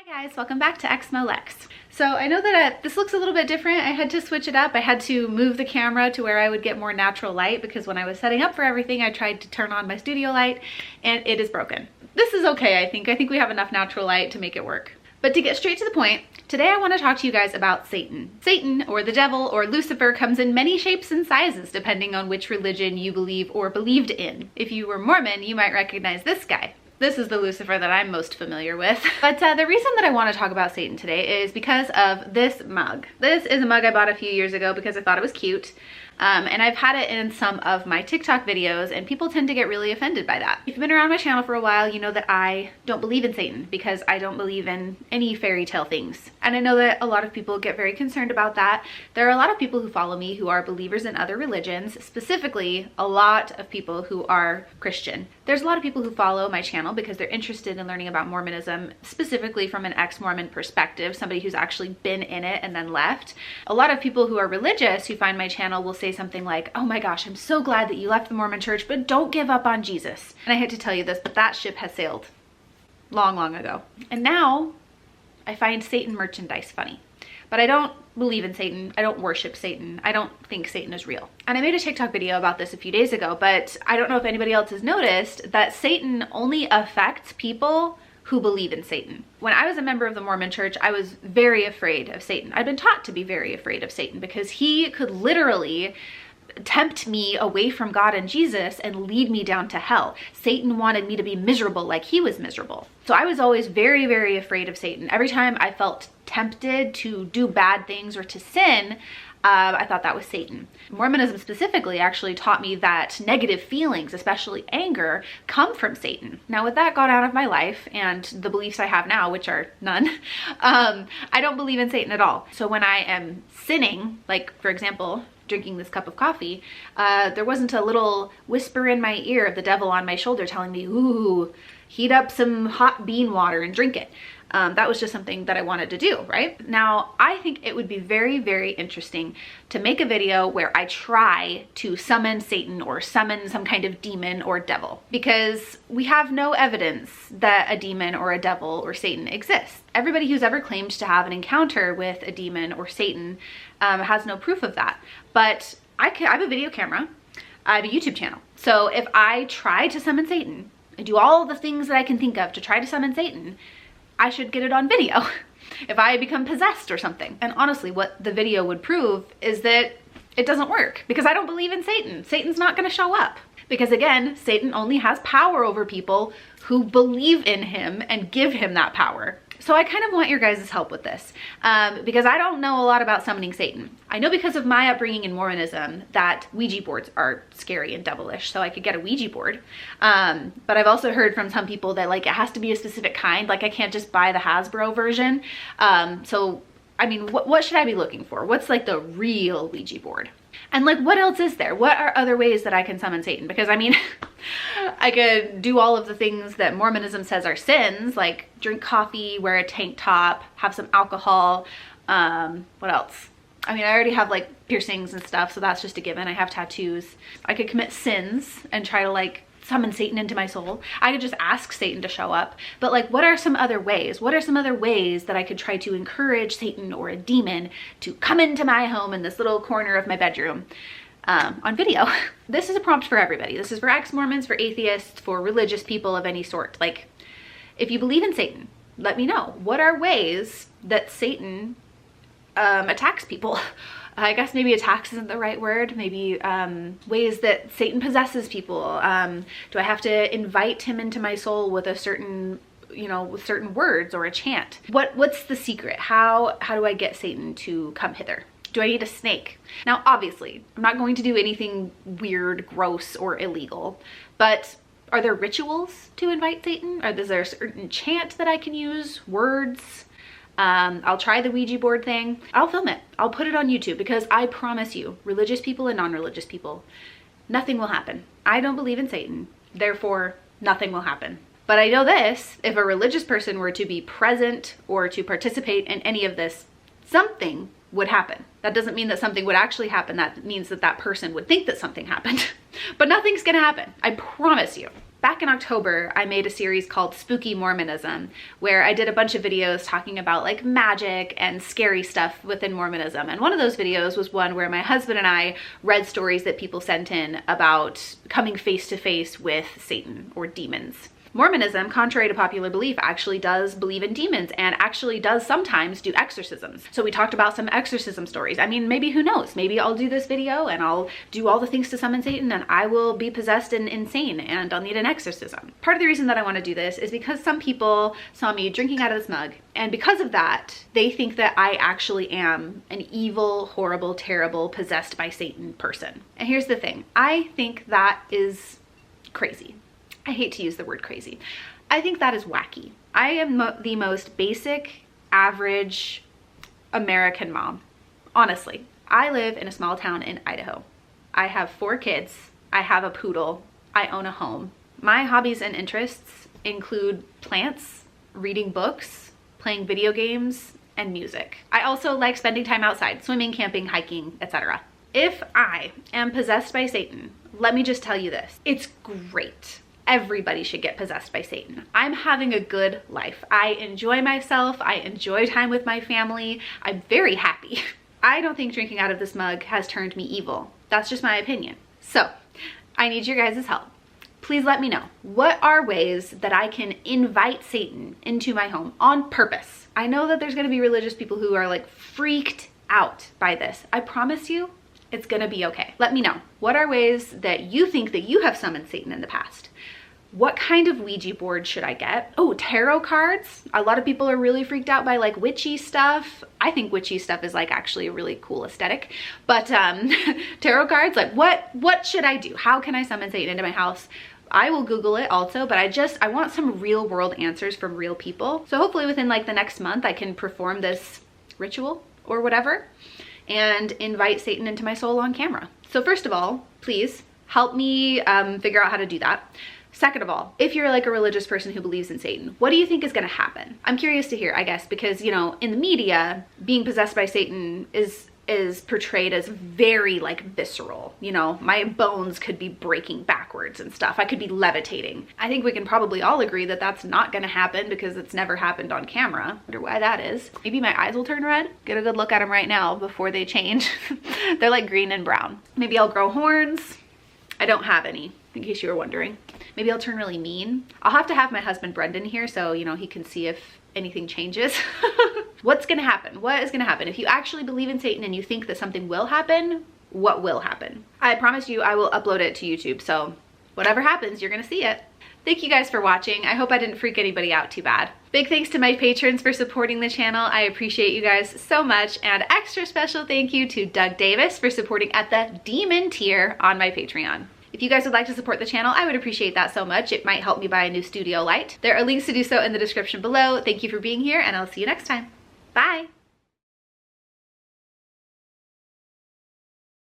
Hi guys, welcome back to exmolex. So I know that this looks a little bit different. I had to switch it up. I had to move the camera to where I would get more natural light because when I was setting up for everything, I tried to turn on my studio light and it is broken. This is okay, I think. I think we have enough natural light to make it work. But to get straight to the point, today I want to talk to you guys about Satan. Satan, or the devil, or Lucifer, comes in many shapes and sizes depending on which religion you believe or believed in. If you were Mormon, you might recognize this guy. This is the Lucifer that I'm most familiar with. But the reason that I want to talk about Satan today is because of this mug. This is a mug I bought a few years ago because I thought it was cute. And I've had it in some of my TikTok videos and people tend to get really offended by that. If you've been around my channel for a while, you know that I don't believe in Satan because I don't believe in any fairy tale things. And I know that a lot of people get very concerned about that. There are a lot of people who follow me who are believers in other religions, specifically a lot of people who are Christian. There's a lot of people who follow my channel because they're interested in learning about Mormonism, specifically from an ex-Mormon perspective, somebody who's actually been in it and then left. A lot of people who are religious who find my channel will say something like, oh my gosh, I'm so glad that you left the Mormon church, but don't give up on Jesus. And I hate to tell you this, but that ship has sailed long, long ago. And now I find Satan merchandise funny. But I don't believe in Satan. I don't worship Satan. I don't think Satan is real. And I made a TikTok video about this a few days ago, but I don't know if anybody else has noticed that Satan only affects people who believe in Satan. When I was a member of the Mormon church, I was very afraid of Satan. I'd been taught to be very afraid of Satan because he could literally tempt me away from God and Jesus and lead me down to hell. Satan wanted me to be miserable like he was miserable. So I was always very, very afraid of Satan. Every time I felt tempted to do bad things or to sin, I thought that was Satan. Mormonism specifically actually taught me that negative feelings, especially anger, come from Satan. Now with that gone out of my life and the beliefs I have now, which are none, I don't believe in Satan at all. So when I am sinning, like for example, drinking this cup of coffee, there wasn't a little whisper in my ear of the devil on my shoulder telling me, ooh, heat up some hot bean water and drink it. That was just something that I wanted to do, right? Now, I think it would be very, very interesting to make a video where I try to summon Satan or summon some kind of demon or devil, because we have no evidence that a demon or a devil or Satan exists. Everybody who's ever claimed to have an encounter with a demon or Satan has no proof of that. But I have a video camera, I have a YouTube channel. So if I try to summon Satan and do all the things that I can think of to try to summon Satan, I should get it on video if I become possessed or something. And honestly, what the video would prove is that it doesn't work because I don't believe in Satan. Satan's not going to show up because again, Satan only has power over people who believe in him and give him that power. So I kind of want your guys' help with this because I don't know a lot about summoning Satan. I know because of my upbringing in Mormonism that Ouija boards are scary and devilish, so I could get a Ouija board. But I've also heard from some people that like it has to be a specific kind, like I can't just buy the Hasbro version. So I mean, what should I be looking for? What's like the real Ouija board? And like, what else is there? What are other ways that I can summon Satan? Because I mean, I could do all of the things that Mormonism says are sins, like drink coffee, wear a tank top, have some alcohol. What else? I mean, I already have like piercings and stuff, so that's just a given. I have tattoos. I could commit sins and try to like summon Satan into my soul. I could just ask Satan to show up. But like, what are some other ways? What are some other ways that I could try to encourage Satan or a demon to come into my home in this little corner of my bedroom on video? This is a prompt for everybody. This is for ex-Mormons, for atheists, for religious people of any sort. Like, if you believe in Satan, let me know. What are ways that Satan attacks people? I guess maybe attacks isn't the right word. Maybe ways that Satan possesses people. Do I have to invite him into my soul with a certain, you know, with certain words or a chant? What's the secret? How do I get Satan to come hither? Do I need a snake? Now, obviously, I'm not going to do anything weird, gross, or illegal, but are there rituals to invite Satan? Is there a certain chant that I can use? Words? I'll try the Ouija board thing. I'll film it. I'll put it on YouTube because I promise you, religious people and non-religious people, nothing will happen. I don't believe in Satan, therefore nothing will happen. But I know this, if a religious person were to be present or to participate in any of this, something would happen. That doesn't mean that something would actually happen. That means that that person would think that something happened. But nothing's gonna happen. I promise you. Back in October, I made a series called Spooky Mormonism, where I did a bunch of videos talking about like magic and scary stuff within Mormonism. And one of those videos was one where my husband and I read stories that people sent in about coming face to face with Satan or demons. Mormonism, contrary to popular belief, actually does believe in demons and actually does sometimes do exorcisms. So we talked about some exorcism stories. I mean, maybe who knows? Maybe I'll do this video and I'll do all the things to summon Satan and I will be possessed and insane and I'll need an exorcism. Part of the reason that I want to do this is because some people saw me drinking out of this mug, and because of that, they think that I actually am an evil, horrible, terrible, possessed by Satan person. And here's the thing. I think that is crazy. I hate to use the word crazy. I think that is wacky. I am the most basic, average American mom. Honestly, I live in a small town in Idaho. I have 4 kids. I have a poodle. I own a home. My hobbies and interests include plants, reading books, playing video games, and music. I also like spending time outside, swimming, camping, hiking, etc. If I am possessed by Satan, let me just tell you this. It's great. Everybody should get possessed by Satan. I'm having a good life. I enjoy myself. I enjoy time with my family. I'm very happy. I don't think drinking out of this mug has turned me evil. That's just my opinion. So I need your guys' help. Please let me know. What are ways that I can invite Satan into my home on purpose? I know that there's going to be religious people who are like freaked out by this. I promise you, it's gonna be okay. Let me know. What are ways that you think that you have summoned Satan in the past? What kind of Ouija board should I get? Oh, tarot cards. A lot of people are really freaked out by like witchy stuff. I think witchy stuff is like actually a really cool aesthetic. But tarot cards, like what should I do? How can I summon Satan into my house? I will Google it also, but I want some real world answers from real people. So hopefully within like the next month, I can perform this ritual or whatever and invite Satan into my soul on camera. So first of all, please help me figure out how to do that. Second of all, if you're like a religious person who believes in Satan, what do you think is gonna happen? I'm curious to hear, I guess, because, you know, in the media, being possessed by Satan is portrayed as very like visceral. You know, my bones could be breaking backwards and stuff. I could be levitating. I think we can probably all agree that that's not gonna happen because it's never happened on camera. Wonder why that is. Maybe my eyes will turn red. Get a good look at them right now before they change. They're like green and brown. Maybe I'll grow horns. I don't have any, in case you were wondering. Maybe I'll turn really mean. I'll have to have my husband Brendan here so, you know, he can see if anything changes. What's gonna happen? What is gonna happen? If you actually believe in Satan and you think that something will happen, what will happen? I promise you I will upload it to YouTube, so whatever happens, you're gonna see it. Thank you guys for watching. I hope I didn't freak anybody out too bad. Big thanks to my patrons for supporting the channel. I appreciate you guys so much. And extra special thank you to Doug Davis for supporting at the Demon tier on my Patreon. If you guys would like to support the channel, I would appreciate that so much. It might help me buy a new studio light. There are links to do so in the description below. Thank you for being here, and I'll see you next time. Bye.